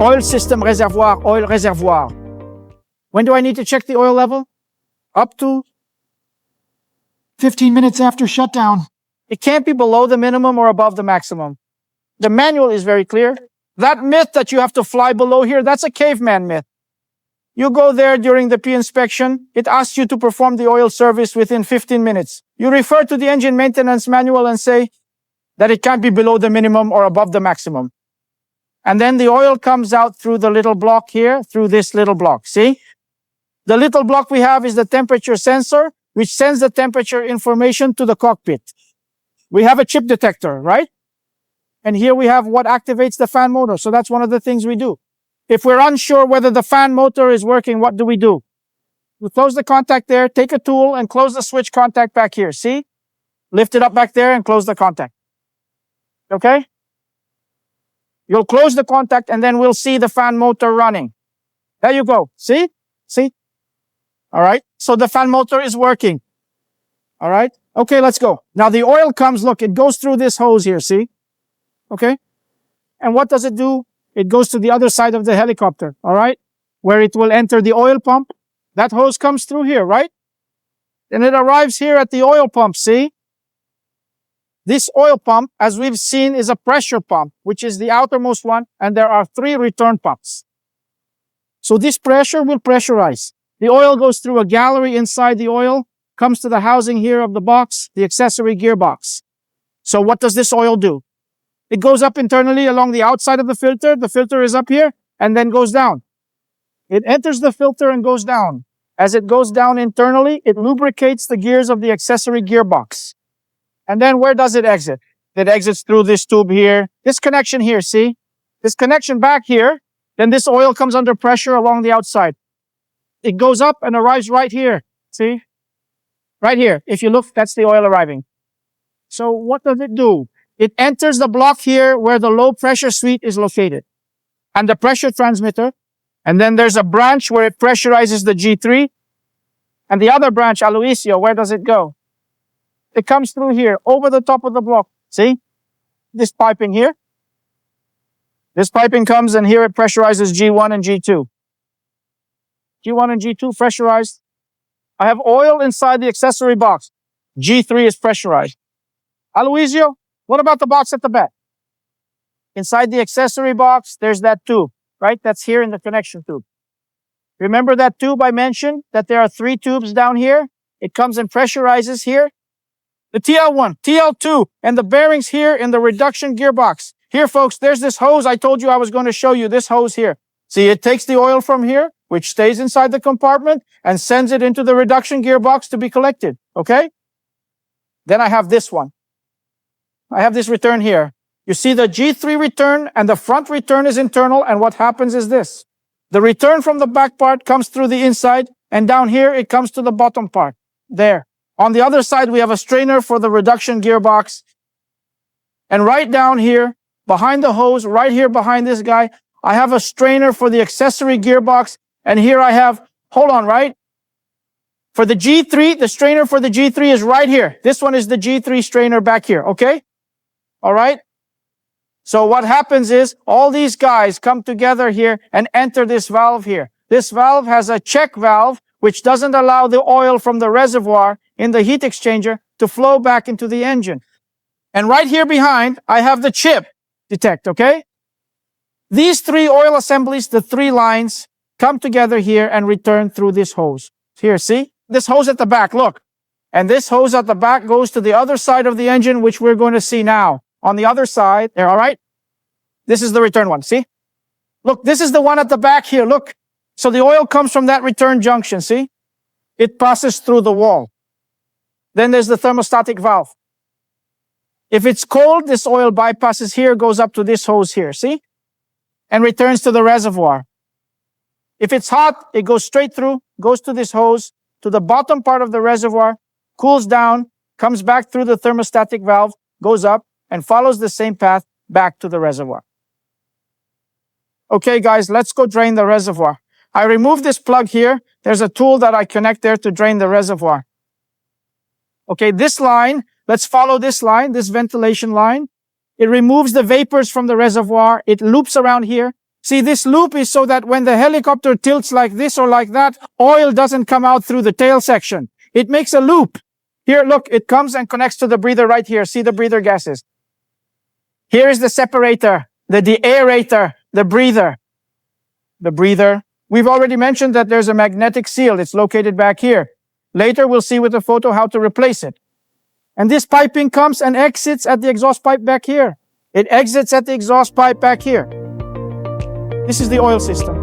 Oil system reservoir, oil reservoir. When do I need to check the oil level? Up to 15 minutes after shutdown. It can't be below the minimum or above the maximum. The manual is very clear. That myth that you have to fly below here, that's a caveman myth. You go there during the pre-inspection, it asks you to perform the oil service within 15 minutes. You refer to the engine maintenance manual and say that it can't be below the minimum or above the maximum. And then the oil comes out through the little block here, through this little block. See? The little block we have is the temperature sensor, which sends the temperature information to the cockpit. We have a chip detector, right? And here we have what activates the fan motor. So that's one of the things we do. If we're unsure whether the fan motor is working, what do? We close the contact there, take a tool and close the switch contact back here. See? Lift it up back there and close the contact. Okay? You'll close the contact and then we'll see the fan motor running. There you go. See? See? All right. So the fan motor is working. All right. Okay, let's go. Now the oil comes, look, it goes through this hose here. See? Okay. And what does it do? It goes to the other side of the helicopter. All right. Where it will enter the oil pump. That hose comes through here, right? And it arrives here at the oil pump. See? This oil pump, as we've seen, is a pressure pump, which is the outermost one. And there are 3 return pumps. So this pressure will pressurize. The oil goes through a gallery inside the oil, comes to the housing here of the box, the accessory gearbox. So what does this oil do? It goes up internally along the outside of the filter. The filter is up here and then goes down. It enters the filter and goes down. As it goes down internally, it lubricates the gears of the accessory gearbox. And then where does it exit? It exits through this tube here. This connection here, see? This connection back here. Then this oil comes under pressure along the outside. It goes up and arrives right here. See? Right here. If you look, that's the oil arriving. So what does it do? It enters the block here where the low pressure suite is located. And the pressure transmitter. And then there's a branch where it pressurizes the G3. And the other branch, Aloisio, where does it go? It comes through here, over the top of the block. See? This piping here. This piping comes and here it pressurizes G1 and G2. G1 and G2 pressurized. I have oil inside the accessory box. G3 is pressurized. Aloisio, what about the box at the back? Inside the accessory box, there's that tube, right? That's here in the connection tube. Remember that tube I mentioned? That there are 3 tubes down here? It comes and pressurizes here. The TL1, TL2, and the bearings here in the reduction gearbox. Here, folks, there's this hose I told you I was going to show you, this hose here. See, it takes the oil from here, which stays inside the compartment, and sends it into the reduction gearbox to be collected, okay? Then I have this one. I have this return here. You see the G3 return, and the front return is internal, and what happens is this. The return from the back part comes through the inside, and down here it comes to the bottom part, there. On the other side, we have a strainer for the reduction gearbox. And right down here, behind the hose, right here behind this guy, I have a strainer for the accessory gearbox. And here I have, hold on, right? For the G3, the strainer for the G3 is right here. This one is the G3 strainer back here, okay? All right? So what happens is all these guys come together here and enter this valve here. This valve has a check valve, which doesn't allow the oil from the reservoir in the heat exchanger to flow back into the engine. And right here behind, I have the chip detect, okay? These 3 oil assemblies, the 3 lines, come together here and return through this hose. Here, see? This hose at the back, look. And this hose at the back goes to the other side of the engine, which we're going to see now. On the other side, there, all right? This is the return one, see? Look, this is the one at the back here, look. So the oil comes from that return junction, see? It passes through the wall. Then there's the thermostatic valve. If it's cold, this oil bypasses here, goes up to this hose here, see? And returns to the reservoir. If it's hot, it goes straight through, goes to this hose, to the bottom part of the reservoir, cools down, comes back through the thermostatic valve, goes up, and follows the same path back to the reservoir. Okay, guys, let's go drain the reservoir. I remove this plug here. There's a tool that I connect there to drain the reservoir. Okay, this line, let's follow this line, this ventilation line. It removes the vapors from the reservoir. It loops around here, See, this loop is so that when the helicopter tilts like this or like that, oil doesn't come out through the tail section. It makes a loop. Here, look, it comes and connects to the breather right here. See the breather gases. Here is the separator, the deaerator, the breather. The breather. We've already mentioned that there's a magnetic seal. It's located back here. Later, we'll see with the photo how to replace it. And this piping comes and exits at the exhaust pipe back here. It exits at the exhaust pipe back here. This is the oil system.